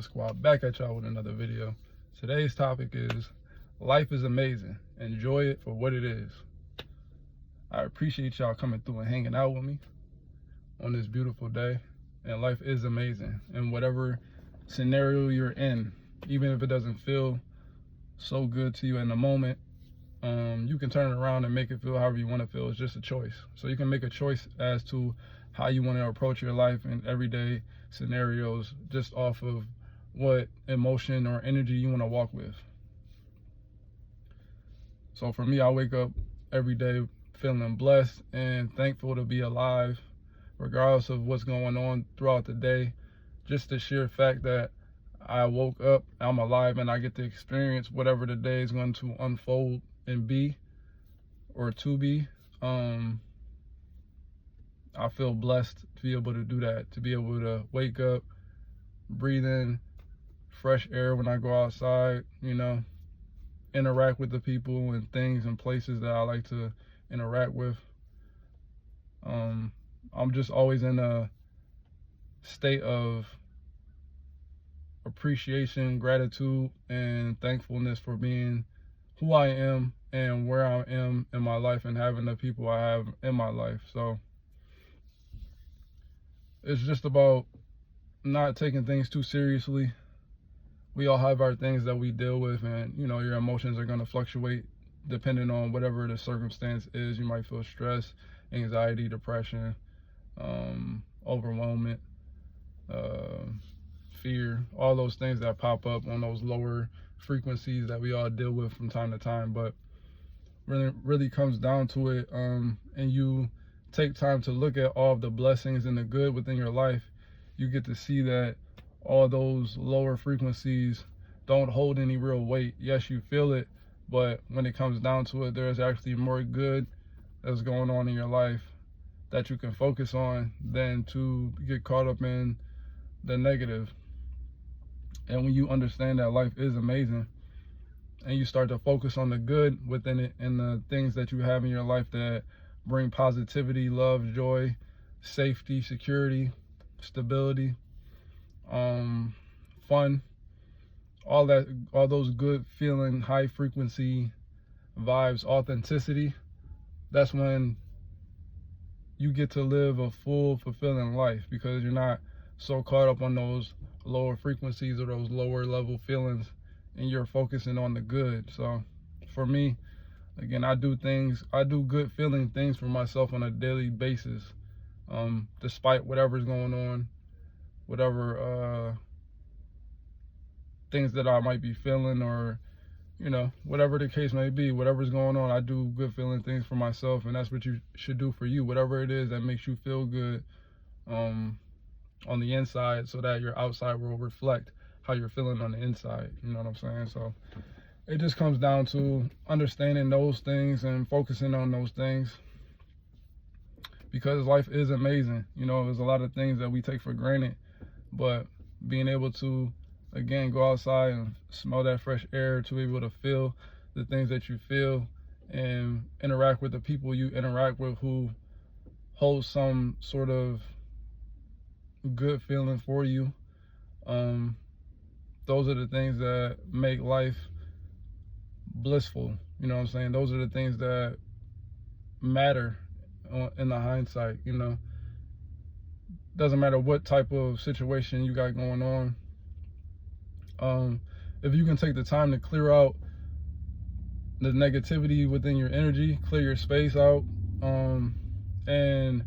Good Squad, back at y'all with another video. Today's topic is life is amazing. Enjoy it for what it is. I appreciate y'all coming through and hanging out with me on this beautiful day. And life is amazing. And whatever scenario you're in, even if it doesn't feel so good to you in the moment, you can turn it around and make it feel however you want to feel. It's just a choice. So you can make a choice as to how you want to approach your life in everyday scenarios, just off of what emotion or energy you want to walk with. So for me, I wake up every day feeling blessed and thankful to be alive, regardless of what's going on throughout the day. Just the sheer fact that I woke up, I'm alive, and I get to experience whatever the day is going to unfold and be, or to be. I feel blessed to be able to do that, to be able to wake up, breathe in fresh air when I go outside, interact with the people and things and places that I like to interact with. I'm just always in a state of appreciation, gratitude, and thankfulness for being who I am and where I am in my life and having the people I have in my life. So it's just about not taking things too seriously. We all have our things that we deal with, and your emotions are going to fluctuate depending on whatever the circumstance is. You might feel stress, anxiety, depression, overwhelmment, fear, all those things that pop up on those lower frequencies that we all deal with from time to time. But really comes down to it, and you take time to look at all of the blessings and the good within your life, you get to see that all those lower frequencies don't hold any real weight. Yes, you feel it, but when it comes down to it, there's actually more good that's going on in your life that you can focus on than to get caught up in the negative. And when you understand that life is amazing, and you start to focus on the good within it and the things that you have in your life that bring positivity, love, joy, safety, security, stability, fun, all those good feeling, high frequency vibes, authenticity, that's when you get to live a full, fulfilling life, because you're not so caught up on those lower frequencies or those lower level feelings, and you're focusing on the good. So for me, again, I do good feeling things for myself on a daily basis, despite whatever's going on, whatever things that I might be feeling, or whatever the case may be, whatever's going on, I do good feeling things for myself, and that's what you should do for you, whatever it is that makes you feel good on the inside, so that your outside will reflect how you're feeling on the inside. You know what I'm saying? So it just comes down to understanding those things and focusing on those things, because life is amazing. There's a lot of things that we take for granted, but being able to, again, go outside and smell that fresh air, to be able to feel the things that you feel and interact with the people you interact with who hold some sort of good feeling for you, those are the things that make life blissful. You know what I'm saying? Those are the things that matter in the hindsight. Doesn't matter what type of situation you got going on. If you can take the time to clear out the negativity within your energy, clear your space out, and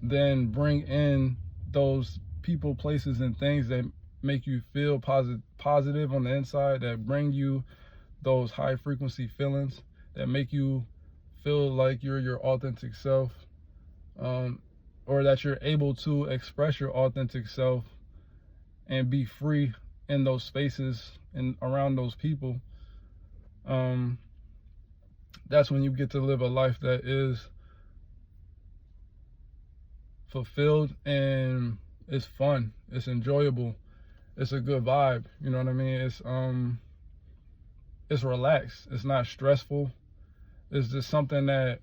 then bring in those people, places, and things that make you feel positive on the inside, that bring you those high frequency feelings, that make you feel like you're your authentic self, or that you're able to express your authentic self and be free in those spaces and around those people. That's when you get to live a life that is fulfilled, and it's fun, it's enjoyable, it's a good vibe. You know what I mean? It's relaxed, it's not stressful. It's just something that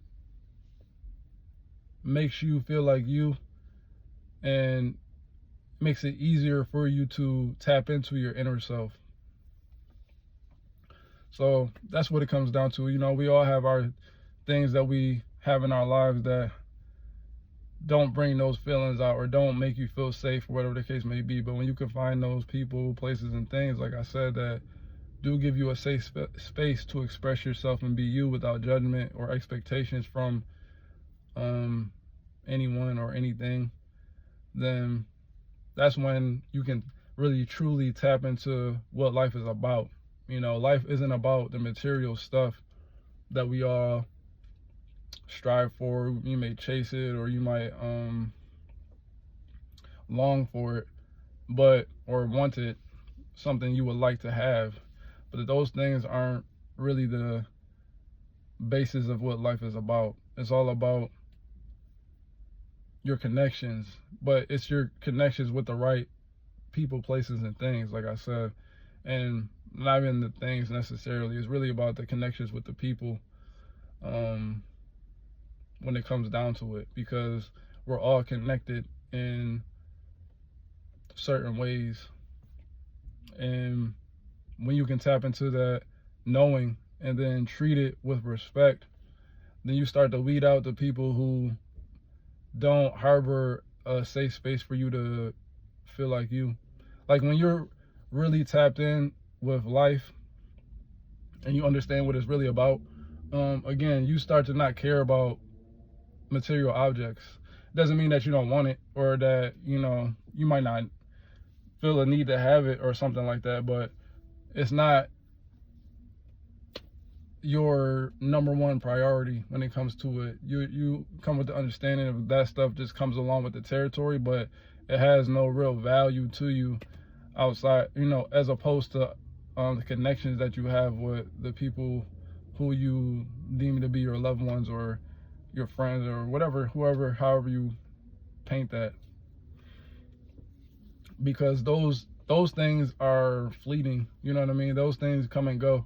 makes you feel like you, and makes it easier for you to tap into your inner self. So that's what it comes down to. We all have our things that we have in our lives that don't bring those feelings out or don't make you feel safe or whatever the case may be. But when you can find those people, places, and things, like I said, that do give you a safe space to express yourself and be you without judgment or expectations from anyone or anything, then that's when you can really truly tap into what life is about. Life isn't about the material stuff that we all strive for. You may chase it, or you might long for it, or want it, something you would like to have. But those things aren't really the basis of what life is about. It's all about your connections, but it's your connections with the right people, places, and things, like I said. And not even the things necessarily. It's really about the connections with the people when it comes down to it, because we're all connected in certain ways. And when you can tap into that knowing and then treat it with respect, then you start to weed out the people who don't harbor a safe space for you to feel like you. Like when you're really tapped in with life and you understand what it's really about, again, you start to not care about material objects. Doesn't mean that you don't want it, or that you might not feel a need to have it or something like that, but it's not your number one priority when it comes to it. You come with the understanding of that stuff just comes along with the territory, but it has no real value to you outside, as opposed to the connections that you have with the people who you deem to be your loved ones or your friends or whatever, however you paint that. Because those things are fleeting, you know what I mean? Those things come and go.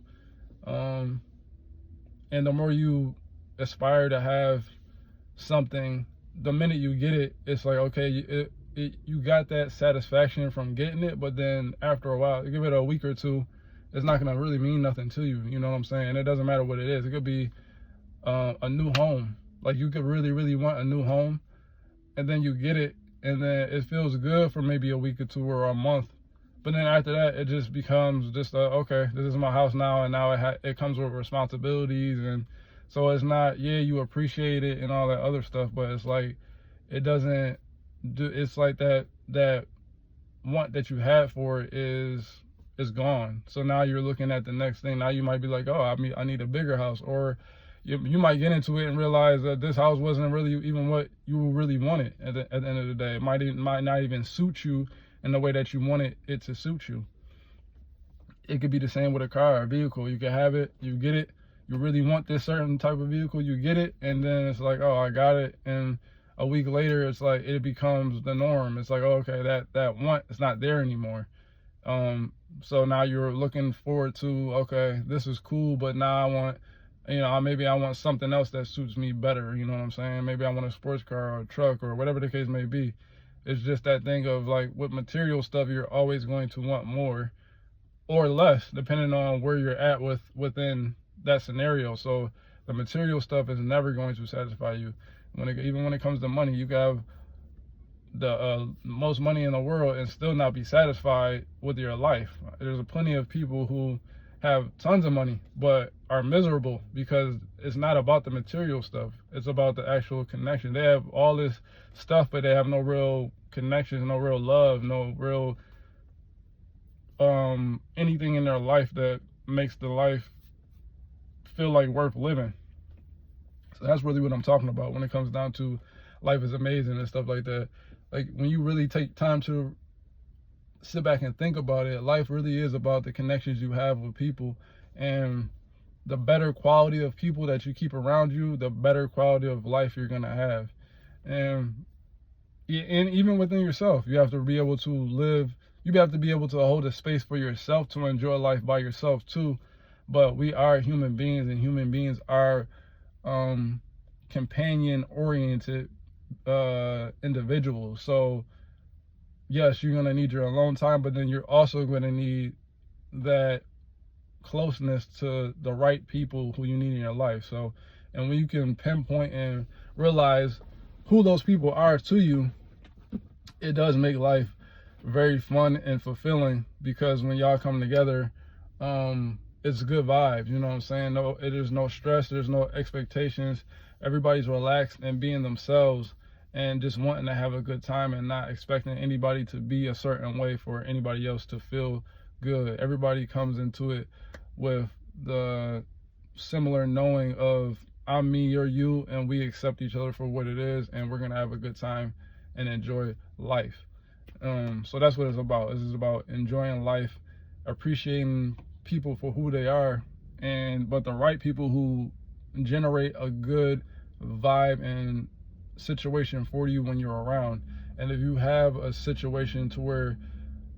And the more you aspire to have something, the minute you get it, it's like, okay, you got that satisfaction from getting it, but then after a while, give it a week or two, it's not going to really mean nothing to you. You know what I'm saying? And it doesn't matter what it is. It could be a new home. Like you could really, really want a new home, and then you get it, and then it feels good for maybe a week or two or a month. But then after that, it just becomes just okay, this is my house now, and now it comes with responsibilities, and so it's not, you appreciate it and all that other stuff, but it's like it doesn't do. It's like that want that you had for it is gone. So now you're looking at the next thing. Now you might be like, oh, I need a bigger house, or you might get into it and realize that this house wasn't really even what you really wanted at the end of the day. It might not even suit you in the way that you wanted it to suit you. It could be the same with a car, a vehicle. You can have it, you get it, you really want this certain type of vehicle, you get it, and then it's like, oh, I got it, and a week later, it's like it becomes the norm. It's like, oh, okay, that want is not there anymore. So now you're looking forward to, okay, this is cool, but now I want, maybe I want something else that suits me better. You know what I'm saying? Maybe I want a sports car or a truck or whatever the case may be. It's just that thing of like with material stuff, you're always going to want more or less, depending on where you're at within that scenario. So the material stuff is never going to satisfy you. Even when it comes to money, you can have the most money in the world and still not be satisfied with your life. There's plenty of people who have tons of money but are miserable because it's not about the material stuff. It's about the actual connection. They have all this stuff, but they have no real connections, no real love, no real anything in their life that makes the life feel like worth living. So that's really what I'm talking about when it comes down to life is amazing and stuff like that. Like when you really take time to sit back and think about it, life really is about the connections you have with people, and the better quality of people that you keep around you, the better quality of life you're gonna have. And even within yourself, you have to be able to live, you have to be able to hold a space for yourself to enjoy life by yourself too. But we are human beings, and human beings are companion oriented individuals. So yes, you're going to need your alone time, but then you're also going to need that closeness to the right people who you need in your life. So, and when you can pinpoint and realize who those people are to you, it does make life very fun and fulfilling, because when y'all come together, it's good vibes, you know what I'm saying? No, it is no stress, there's no expectations. Everybody's relaxed and being themselves and just wanting to have a good time and not expecting anybody to be a certain way for anybody else to feel good. Everybody comes into it with the similar knowing of I'm me, you're you, and we accept each other for what it is, and we're gonna have a good time and enjoy life. So that's what it's about. This is about enjoying life, appreciating people for who they are, but the right people who generate a good vibe and situation for you when you're around. And if you have a situation to where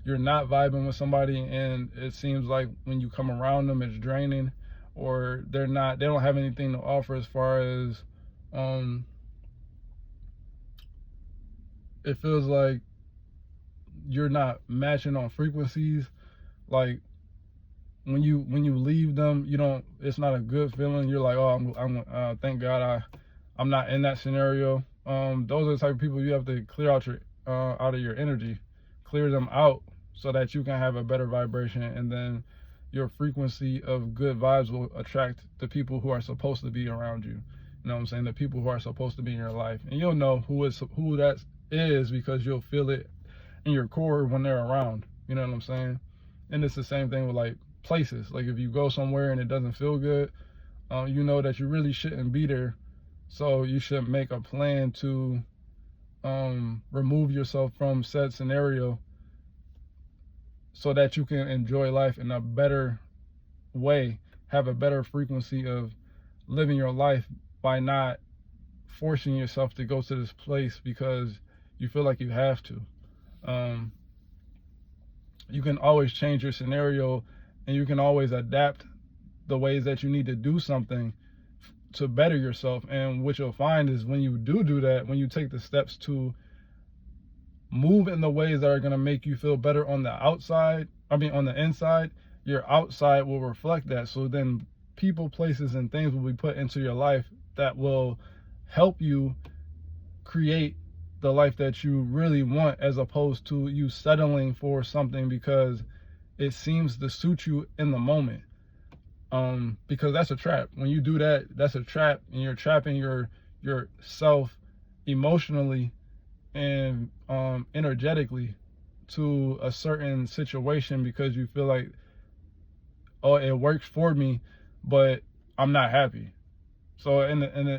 you're not vibing with somebody and it seems like when you come around them it's draining, or they don't have anything to offer as far as it feels like you're not matching on frequencies, like when you leave them, you don't, it's not a good feeling. You're like, oh, I'm thank God I'm not in that scenario. Those are the type of people you have to clear out of your energy, clear them out so that you can have a better vibration, and then your frequency of good vibes will attract the people who are supposed to be around you. You know what I'm saying? The people who are supposed to be in your life, and you'll know who that is because you'll feel it in your core when they're around. You know what I'm saying? And it's the same thing with like places. Like if you go somewhere and it doesn't feel good, you know that you really shouldn't be there. So you should make a plan to remove yourself from said scenario so that you can enjoy life in a better way, have a better frequency of living your life by not forcing yourself to go to this place because you feel like you have to. You can always change your scenario, and you can always adapt the ways that you need to do something to better yourself. And what you'll find is when you do that, when you take the steps to move in the ways that are going to make you feel better on the outside, on the inside, your outside will reflect that. So then people, places, and things will be put into your life that will help you create the life that you really want, as opposed to you settling for something because it seems to suit you in the moment. Because that's a trap. When you do that, that's a trap, and you're trapping yourself emotionally and energetically to a certain situation because you feel like, oh, it works for me, but I'm not happy. So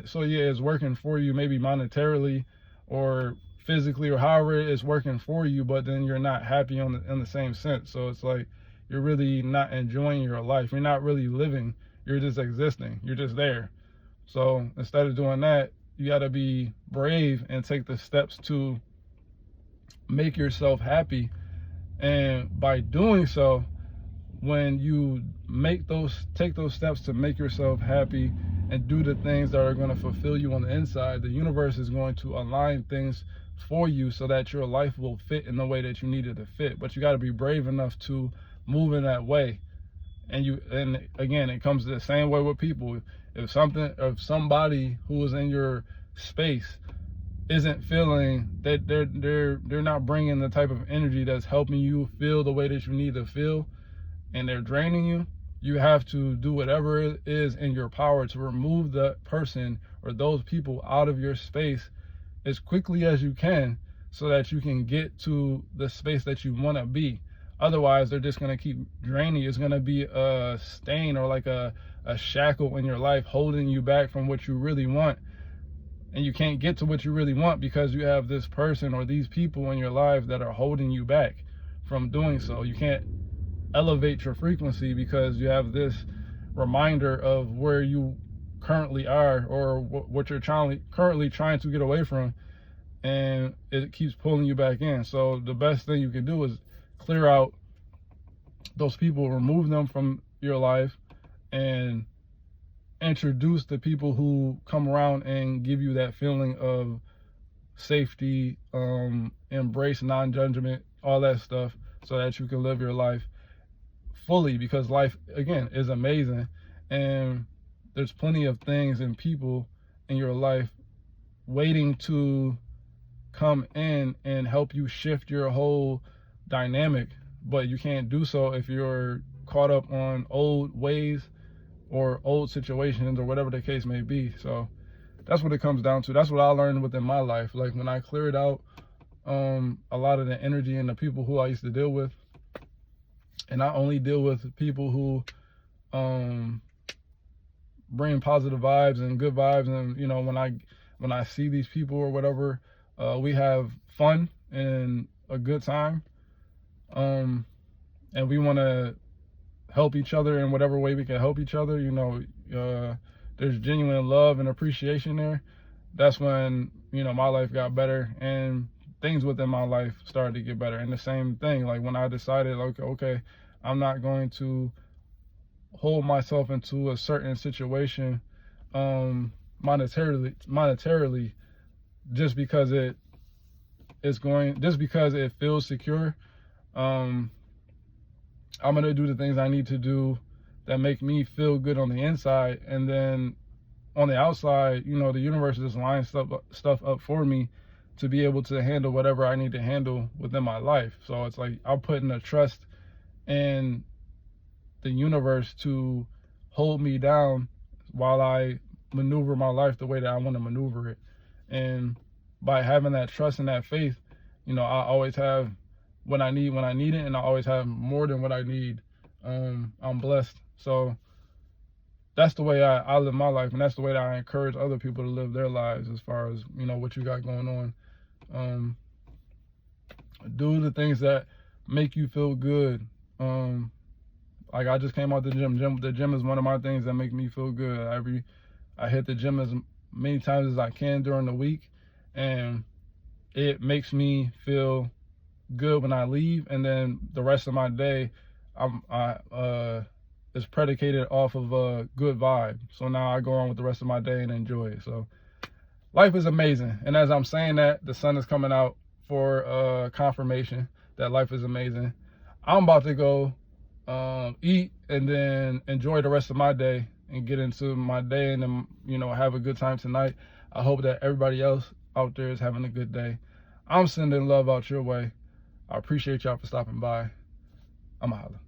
so yeah, it's working for you, maybe monetarily or physically or however it's working for you, but then you're not happy in the same sense. So it's like you're really not enjoying your life. You're not really living. You're just existing. You're just there. So instead of doing that, you got to be brave and take the steps to make yourself happy. And by doing so, when you take those steps to make yourself happy and do the things that are going to fulfill you on the inside, the universe is going to align things for you so that your life will fit in the way that you need it to fit. But you got to be brave enough to move in that way. And again, it comes the same way with people. If somebody who is in your space isn't feeling that they're not bringing the type of energy that's helping you feel the way that you need to feel, and they're draining you, you have to do whatever it is in your power to remove that person or those people out of your space as quickly as you can so that you can get to the space that you want to be. Otherwise, they're just going to keep draining you. It's going to be a stain or like a shackle in your life holding you back from what you really want. And you can't get to what you really want because you have this person or these people in your life that are holding you back from doing so. You can't elevate your frequency because you have this reminder of where you currently are or what you're currently trying to get away from, and it keeps pulling you back in. So the best thing you can do is clear out those people, remove them from your life, and introduce the people who come around and give you that feeling of safety, embrace non-judgment, all that stuff, so that you can live your life fully, because life, again, is amazing, and there's plenty of things and people in your life waiting to come in and help you shift your whole dynamic, but you can't do so if you're caught up on old ways or old situations or whatever the case may be. So that's what it comes down to. That's what I learned within my life. Like, when I cleared out a lot of the energy and the people who I used to deal with, and I only deal with people who bring positive vibes and good vibes, and you know, when I see these people or whatever, we have fun and a good time, and we want to help each other in whatever way we can help each other. You know, there's genuine love and appreciation there. That's when, you know, my life got better and things within my life started to get better. And the same thing, like when I decided, like, okay, I'm not going to hold myself into a certain situation monetarily just because it feels secure. I'm gonna do the things I need to do that make me feel good on the inside, and then on the outside, you know, the universe is lining stuff up for me to be able to handle whatever I need to handle within my life. So it's like I'm putting a trust in the universe to hold me down while I maneuver my life the way that I want to maneuver it. And by having that trust and that faith, you know, I always have what I need when I need it, and I always have more than what I need. I'm blessed. So that's the way I live my life, and that's the way that I encourage other people to live their lives, as far as, you know, what you got going on. Do the things that make you feel good. Like, I just came out the gym. The gym is one of my things that make me feel good. I hit the gym as many times as I can during the week, and it makes me feel good when I leave, and then the rest of my day is predicated off of a good vibe. So now I go on with the rest of my day and enjoy it. So life is amazing. And as I'm saying that, the sun is coming out for confirmation that life is amazing. I'm about to go eat and then enjoy the rest of my day and get into my day, and then, you know, have a good time tonight. I hope that everybody else out there is having a good day. I'm sending love out your way. I appreciate y'all for stopping by. I'm a holla.